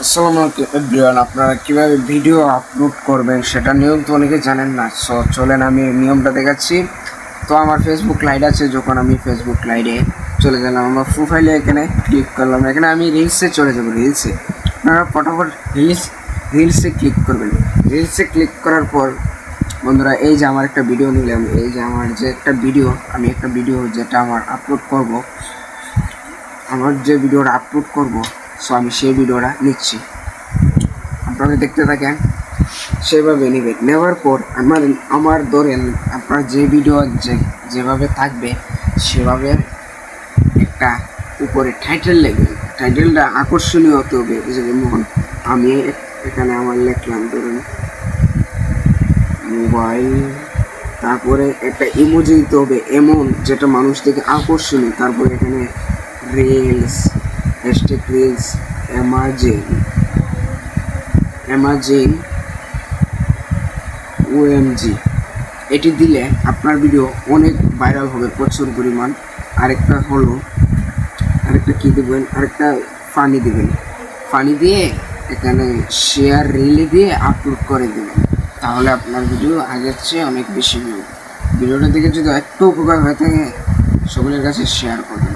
আসসালামু আলাইকুম এভরিওয়ান। আপনারা কীভাবে ভিডিও আপলোড করবেন সেটা নিয়ম তো অনেকে জানেন না। সো চলেন আমি নিয়মটা দেখাচ্ছি। তো আমার ফেসবুক লাইভ আছে, যখন আমি ফেসবুক লাইভে চলে গেলাম, আমার প্রোফাইলে এখানে ক্লিক করলাম, এখানে আমি রিলসে চলে যাবো। রিলসে আপনারা ফটাফট রিলসে ক্লিক করবেন। রিলসে ক্লিক করার পর বন্ধুরা, এই যে আমার একটা ভিডিও নিলাম, এই যে আমার যে একটা ভিডিও, আমি একটা ভিডিও যেটা আমার আপলোড করব, আমার যে ভিডিওটা আপলোড করব, সো আমি সেই ভিডিওটা নিচ্ছি। আপনারা দেখতে থাকেন, সেভাবে নেবেন। নেওয়ার পর আমার ধরেন আপনার যে ভিডিও যেভাবে থাকবে সেভাবে একটা উপরে টাইটেল লিখবেন। টাইটেলটা আকর্ষণীয় হতে হবে। যেমন আমি এখানে আমার লিখলাম ধরুন মোবাইল, তারপরে একটা ইমোজি দিতে হবে এমন যেটা মানুষ থেকে আকর্ষণীয়। তারপরে এখানে reels, hashtag reels, amazing OMG, এটি দিলে আপনার ভিডিও অনেক ভাইরাল হবে, প্রচুর পরিমাণ। আরেকটা কী দেবেন, আরেকটা ফানি দেবেন। ফানি দিয়ে এখানে শেয়ার রিলে দিয়ে আপলোড করে দেবেন, তাহলে আপনার ভিডিও আগের চেয়ে অনেক বেশি ভিউ। ভিডিওটা দেখে যদি একটু উপকার হয়ে থাকে সকলের কাছে শেয়ার করবেন।